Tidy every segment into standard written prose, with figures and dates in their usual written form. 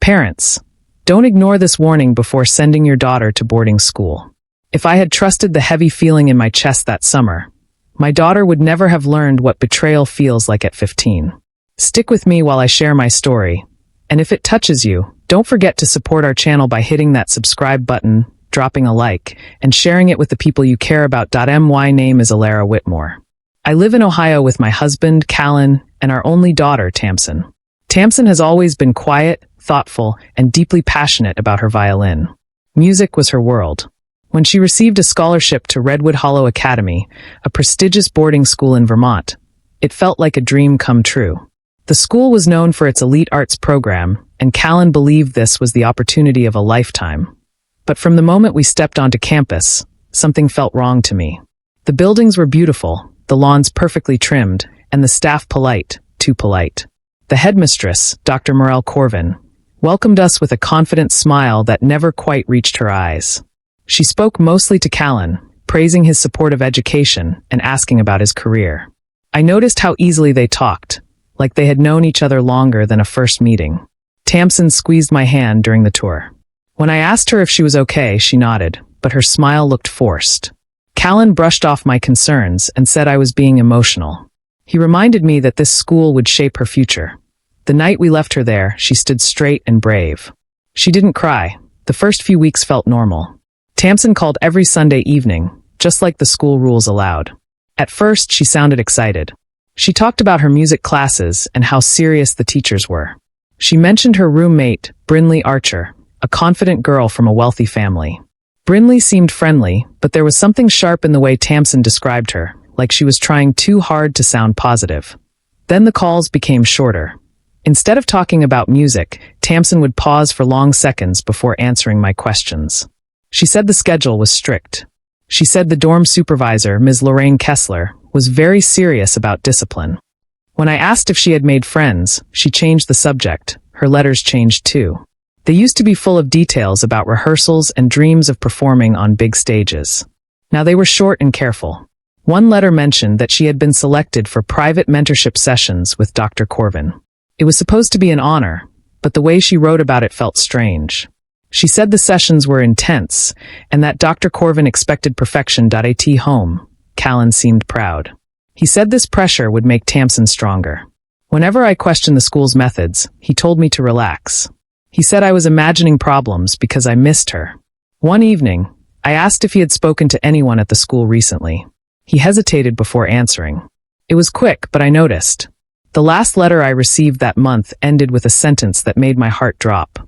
Parents, don't ignore this warning before sending your daughter to boarding school. If I had trusted the heavy feeling in my chest that summer, my daughter would never have learned what betrayal feels like at 15. Stick with me while I share my story, and if it touches you, don't forget to support our channel by hitting that subscribe button, dropping a like, and sharing it with the people you care about. My name is Alara Whitmore. I live in Ohio with my husband, Callan, and our only daughter, Tamsin. Tamsin has always been quiet, thoughtful, and deeply passionate about her violin. Music was her world. When she received a scholarship to Redwood Hollow Academy, a prestigious boarding school in Vermont, it felt like a dream come true. The school was known for its elite arts program, and Callan believed this was the opportunity of a lifetime. But from the moment we stepped onto campus, something felt wrong to me. The buildings were beautiful, the lawns perfectly trimmed, and the staff polite, too polite. The headmistress, Dr. Morel Corvin, welcomed us with a confident smile that never quite reached her eyes. She spoke mostly to Callan, praising his support of education and asking about his career. I noticed how easily they talked, like they had known each other longer than a first meeting. Tamsin squeezed my hand during the tour. When I asked her if she was okay, she nodded, but her smile looked forced. Callan brushed off my concerns and said I was being emotional. He reminded me that this school would shape her future. The night we left her there, she stood straight and brave. She didn't cry. The first few weeks felt normal. Tamsin called every Sunday evening, just like the school rules allowed. At first, she sounded excited. She talked about her music classes and how serious the teachers were. She mentioned her roommate, Brinley Archer, a confident girl from a wealthy family. Brinley seemed friendly, but there was something sharp in the way Tamsin described her, like she was trying too hard to sound positive. Then the calls became shorter. Instead of talking about music, Tamsin would pause for long seconds before answering my questions. She said the schedule was strict. She said the dorm supervisor, Ms. Lorraine Kessler, was very serious about discipline. When I asked if she had made friends, she changed the subject. Her letters changed too. They used to be full of details about rehearsals and dreams of performing on big stages. Now they were short and careful. One letter mentioned that she had been selected for private mentorship sessions with Dr. Corvin. It was supposed to be an honor, but the way she wrote about it felt strange. She said the sessions were intense, and that Dr. Corvin expected perfection. At home, Callan seemed proud. He said this pressure would make Tamsin stronger. Whenever I questioned the school's methods, he told me to relax. He said I was imagining problems because I missed her. One evening, I asked if he had spoken to anyone at the school recently. He hesitated before answering. It was quick, but I noticed. The last letter I received that month ended with a sentence that made my heart drop.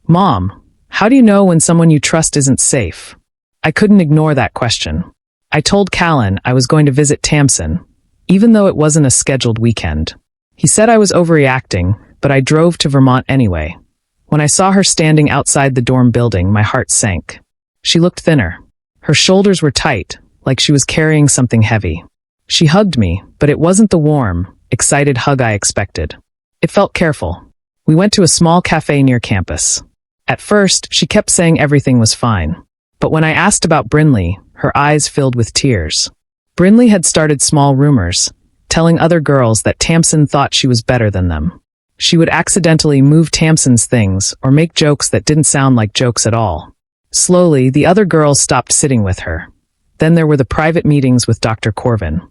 Mom, how do you know when someone you trust isn't safe? I couldn't ignore that question. I told Callan I was going to visit Tamsin, even though it wasn't a scheduled weekend. He said I was overreacting, but I drove to Vermont anyway. When I saw her standing outside the dorm building, my heart sank. She looked thinner. Her shoulders were tight, like she was carrying something heavy. She hugged me, but it wasn't the warm, excited hug I expected. It felt careful. We went to a small cafe near campus. At first, she kept saying everything was fine. But when I asked about Brinley, her eyes filled with tears. Brinley had started small rumors, telling other girls that Tamsin thought she was better than them. She would accidentally move Tamsin's things or make jokes that didn't sound like jokes at all. Slowly, the other girls stopped sitting with her. Then there were the private meetings with Dr. Corvin.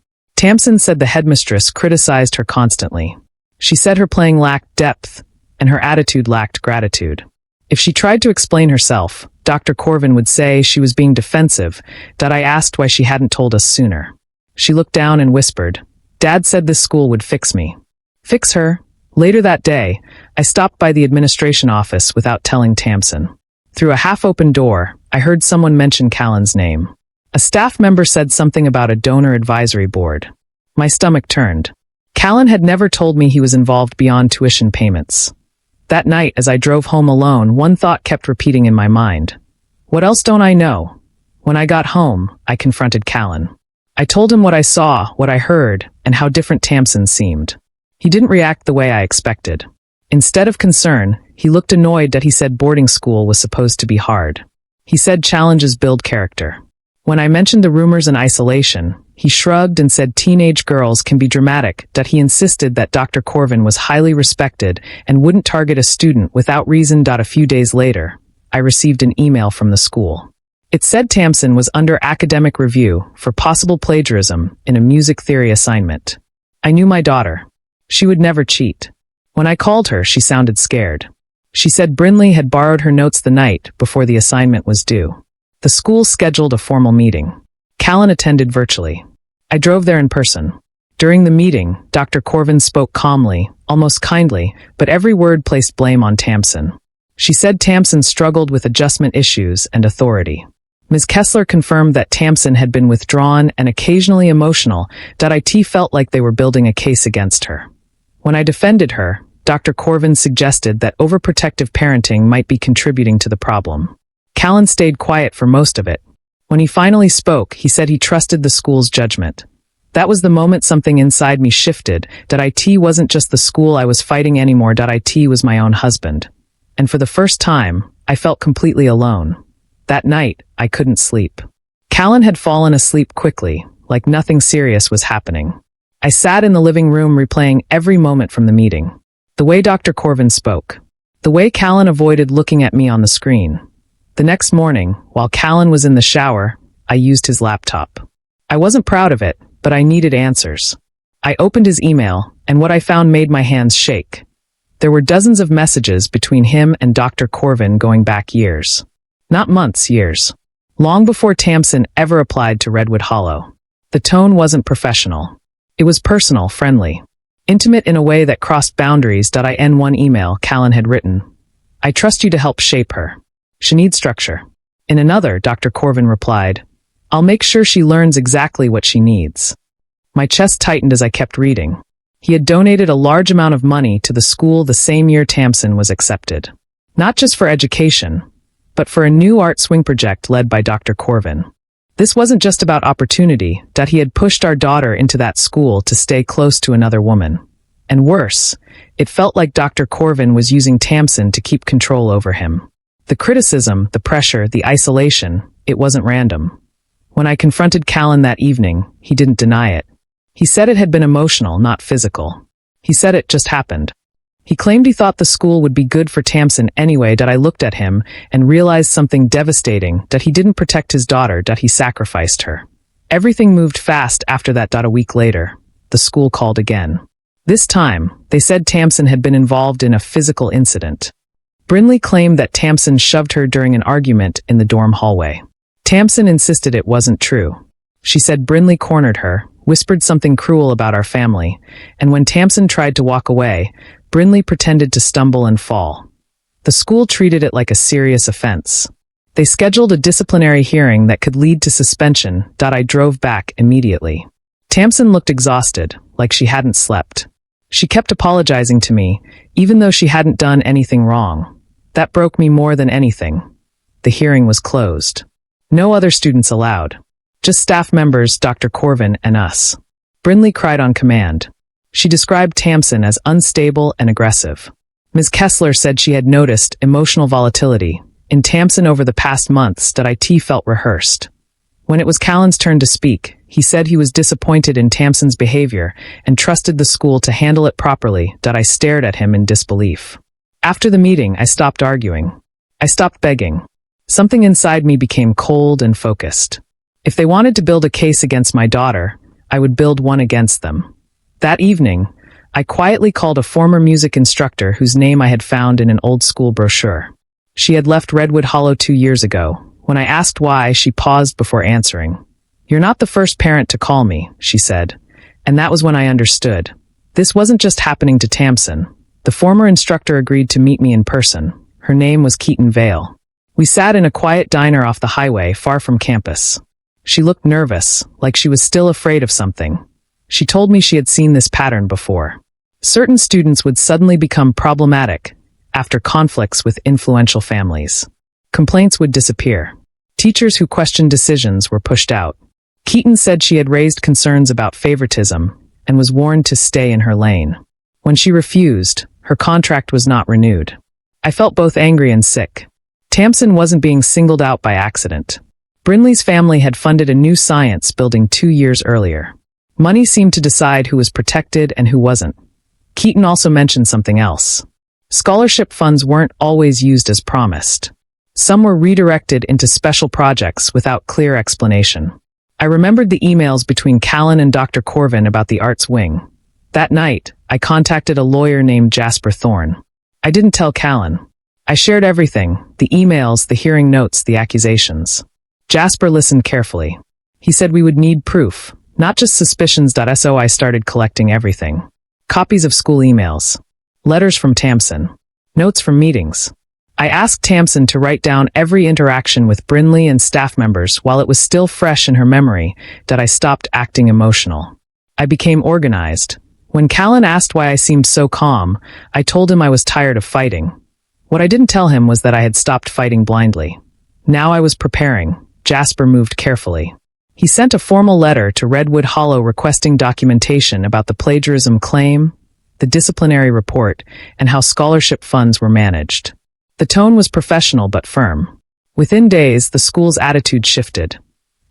Tamsin said the headmistress criticized her constantly. She said her playing lacked depth, and her attitude lacked gratitude. If she tried to explain herself, Dr. Corvin would say she was being defensive, that I asked why she hadn't told us sooner. She looked down and whispered, Dad said this school would fix me. Fix her? Later that day, I stopped by the administration office without telling Tamsin. Through a half-open door, I heard someone mention Callan's name. A staff member said something about a donor advisory board. My stomach turned. Callan had never told me he was involved beyond tuition payments. That night, as I drove home alone, one thought kept repeating in my mind. What else don't I know? When I got home, I confronted Callan. I told him what I saw, what I heard, and how different Tamsin seemed. He didn't react the way I expected. Instead of concern, he looked annoyed that he said boarding school was supposed to be hard. He said challenges build character. When I mentioned the rumors and isolation, He shrugged and said teenage girls can be dramatic, that he insisted that Dr. Corvin was highly respected and wouldn't target a student without reason. A few days later, I received an email from the school. It said Tamsin was under academic review for possible plagiarism in a music theory assignment. I knew my daughter. She would never cheat. When I called her, she sounded scared. She said Brinley had borrowed her notes the night before the assignment was due. The school scheduled a formal meeting. Callan attended virtually. I drove there in person. During the meeting, Dr. Corvin spoke calmly, almost kindly, but every word placed blame on Tamsin. She said Tamsin struggled with adjustment issues and authority. Ms. Kessler confirmed that Tamsin had been withdrawn and occasionally emotional, that it felt like they were building a case against her. When I defended her, Dr. Corvin suggested that overprotective parenting might be contributing to the problem. Callan stayed quiet for most of it. When he finally spoke, he said he trusted the school's judgment. That was the moment something inside me shifted, that it wasn't just the school I was fighting anymore, it was my own husband. And for the first time, I felt completely alone. That night, I couldn't sleep. Callan had fallen asleep quickly, like nothing serious was happening. I sat in the living room replaying every moment from the meeting. The way Dr. Corvin spoke. The way Callan avoided looking at me on the screen. The next morning, while Callan was in the shower, I used his laptop. I wasn't proud of it, but I needed answers. I opened his email, and what I found made my hands shake. There were dozens of messages between him and Dr. Corvin going back years. Not months, years. Long before Tamsin ever applied to Redwood Hollow. The tone wasn't professional. It was personal, friendly. Intimate in a way that crossed boundaries. In one email, Callan had written, "I trust you to help shape her. She needs structure." In another, Dr. Corvin replied, "I'll make sure she learns exactly what she needs." My chest tightened as I kept reading. He had donated a large amount of money to the school the same year Tamsin was accepted. Not just for education, but for a new art swing project led by Dr. Corvin. This wasn't just about opportunity, that he had pushed our daughter into that school to stay close to another woman. And worse, it felt like Dr. Corvin was using Tamsin to keep control over him. The criticism, the pressure, the isolation, it wasn't random. When I confronted Callan that evening, he didn't deny it. He said it had been emotional, not physical. He said it just happened. He claimed he thought the school would be good for Tamsin anyway. I looked at him and realized something devastating, that he didn't protect his daughter, that he sacrificed her. Everything moved fast after that. A week later, the school called again. This time, they said Tamsin had been involved in a physical incident. Brinley claimed that Tamsin shoved her during an argument in the dorm hallway. Tamsin insisted it wasn't true. She said Brinley cornered her, whispered something cruel about our family, and when Tamsin tried to walk away, Brinley pretended to stumble and fall. The school treated it like a serious offense. They scheduled a disciplinary hearing that could lead to suspension. I drove back immediately. Tamsin looked exhausted, like she hadn't slept. She kept apologizing to me, even though she hadn't done anything wrong. That broke me more than anything. The hearing was closed. No other students allowed. Just staff members, Dr. Corvin, and us. Brinley cried on command. She described Tamsin as unstable and aggressive. Ms. Kessler said she had noticed emotional volatility in Tamsin over the past months. It felt rehearsed. When it was Callan's turn to speak, he said he was disappointed in Tamsin's behavior and trusted the school to handle it properly. I stared at him in disbelief. After the meeting, I stopped arguing. I stopped begging. Something inside me became cold and focused. If they wanted to build a case against my daughter, I would build one against them. That evening, I quietly called a former music instructor whose name I had found in an old school brochure. She had left Redwood Hollow 2 years ago. When I asked why, she paused before answering. "You're not the first parent to call me," she said. And that was when I understood. This wasn't just happening to Tamsin. The former instructor agreed to meet me in person. Her name was Keaton Vale. We sat in a quiet diner off the highway, far from campus. She looked nervous, like she was still afraid of something. She told me she had seen this pattern before. Certain students would suddenly become problematic after conflicts with influential families. Complaints would disappear. Teachers who questioned decisions were pushed out. Keaton said she had raised concerns about favoritism and was warned to stay in her lane. When she refused, her contract was not renewed. I felt both angry and sick. Tamsin wasn't being singled out by accident. Brinley's family had funded a new science building 2 years earlier. Money seemed to decide who was protected and who wasn't. Keaton also mentioned something else. Scholarship funds weren't always used as promised. Some were redirected into special projects without clear explanation. I remembered the emails between Callan and Dr. Corvin about the arts wing. That night, I contacted a lawyer named Jasper Thorne. I didn't tell Callan. I shared everything, the emails, the hearing notes, the accusations. Jasper listened carefully. He said we would need proof, not just suspicions. So I started collecting everything. Copies of school emails, letters from Tamsin, notes from meetings. I asked Tamsin to write down every interaction with Brinley and staff members while it was still fresh in her memory. I stopped acting emotional. I became organized. When Callan asked why I seemed so calm, I told him I was tired of fighting. What I didn't tell him was that I had stopped fighting blindly. Now I was preparing. Jasper moved carefully. He sent a formal letter to Redwood Hollow requesting documentation about the plagiarism claim, the disciplinary report, and how scholarship funds were managed. The tone was professional but firm. Within days, the school's attitude shifted.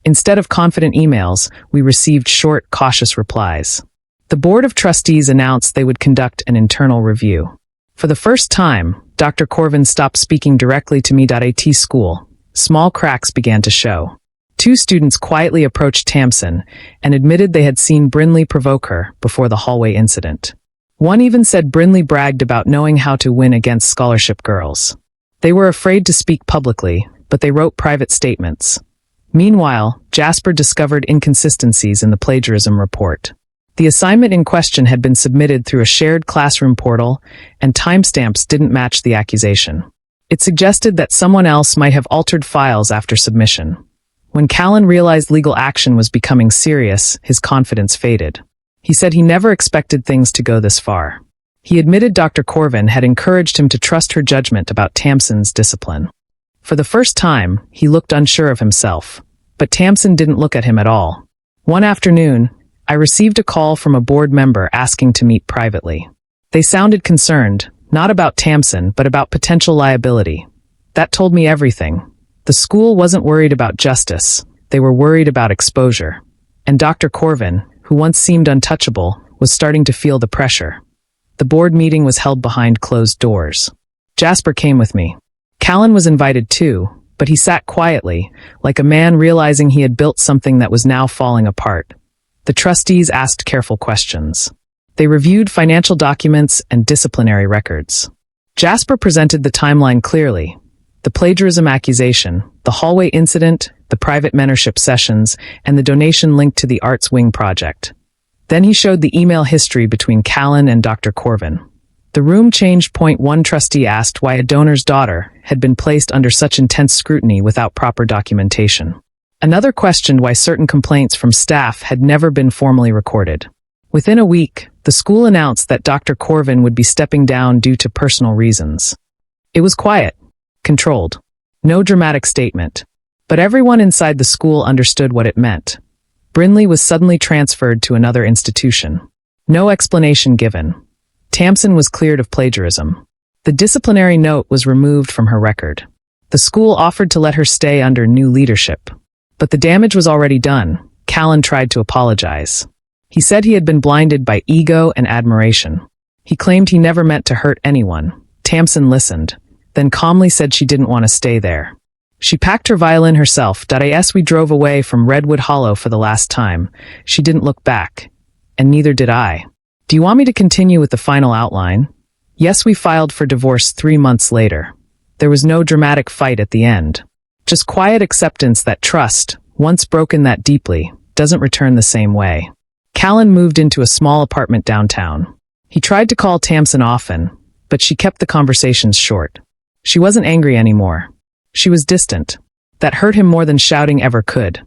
Instead of confident emails, we received short, cautious replies. The Board of Trustees announced they would conduct an internal review. For the first time, Dr. Corvin stopped speaking directly to me. At school, small cracks began to show. 2 students quietly approached Tamsin and admitted they had seen Brinley provoke her before the hallway incident. One even said Brinley bragged about knowing how to win against scholarship girls. They were afraid to speak publicly, but they wrote private statements. Meanwhile, Jasper discovered inconsistencies in the plagiarism report. The assignment in question had been submitted through a shared classroom portal, and timestamps didn't match the accusation. It suggested that someone else might have altered files after submission. When Callan realized legal action was becoming serious, his confidence faded. He said he never expected things to go this far. He admitted Dr. Corvin had encouraged him to trust her judgment about Tamsin's discipline. For the first time, he looked unsure of himself, but Tamsin didn't look at him at all. One afternoon, I received a call from a board member asking to meet privately. They sounded concerned, not about Tamsin, but about potential liability. That told me everything. The school wasn't worried about justice. They were worried about exposure. And Dr. Corvin, who once seemed untouchable, was starting to feel the pressure. The board meeting was held behind closed doors. Jasper came with me. Callan was invited too, but he sat quietly, like a man realizing he had built something that was now falling apart. The trustees asked careful questions. They reviewed financial documents and disciplinary records. Jasper presented the timeline clearly. The plagiarism accusation, the hallway incident, the private mentorship sessions, and the donation linked to the Arts Wing project. Then he showed the email history between Callan and Dr. Corvin. The room changed. One trustee asked why a donor's daughter had been placed under such intense scrutiny without proper documentation. Another questioned why certain complaints from staff had never been formally recorded. Within a week, the school announced that Dr. Corvin would be stepping down due to personal reasons. It was quiet, controlled. No dramatic statement. But everyone inside the school understood what it meant. Brinley was suddenly transferred to another institution. No explanation given. Tamsin was cleared of plagiarism. The disciplinary note was removed from her record. The school offered to let her stay under new leadership. But the damage was already done. Callan tried to apologize. He said he had been blinded by ego and admiration. He claimed he never meant to hurt anyone. Tamsin listened, then calmly said she didn't want to stay there. She packed her violin herself. As we drove away from Redwood Hollow for the last time, she didn't look back. And neither did I. Do you want me to continue with the final outline? Yes, we filed for divorce 3 months later. There was no dramatic fight at the end. Just quiet acceptance that trust, once broken that deeply, doesn't return the same way. Callan moved into a small apartment downtown. He tried to call Tamsin often, but she kept the conversations short. She wasn't angry anymore. She was distant. That hurt him more than shouting ever could.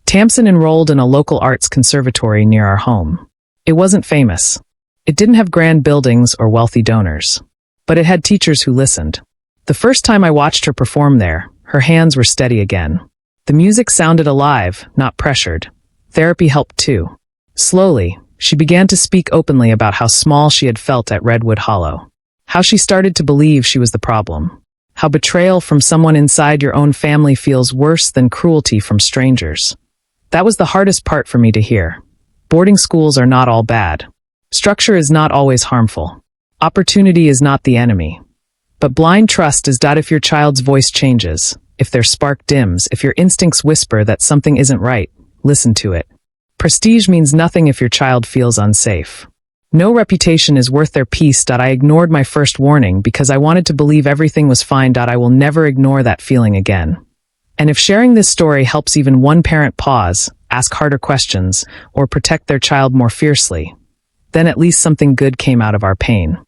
Tamsin enrolled in a local arts conservatory near our home. It wasn't famous. It didn't have grand buildings or wealthy donors. But it had teachers who listened. The first time I watched her perform there, her hands were steady again. The music sounded alive, not pressured. Therapy helped too. Slowly, she began to speak openly about how small she had felt at Redwood Hollow. How she started to believe she was the problem. How betrayal from someone inside your own family feels worse than cruelty from strangers. That was the hardest part for me to hear. Boarding schools are not all bad. Structure is not always harmful. Opportunity is not the enemy. But blind trust is that if your child's voice changes, if their spark dims, if your instincts whisper that something isn't right, listen to it. Prestige means nothing if your child feels unsafe. No reputation is worth their peace. I ignored my first warning because I wanted to believe everything was fine. I will never ignore that feeling again. And if sharing this story helps even one parent pause, ask harder questions, or protect their child more fiercely, then at least something good came out of our pain.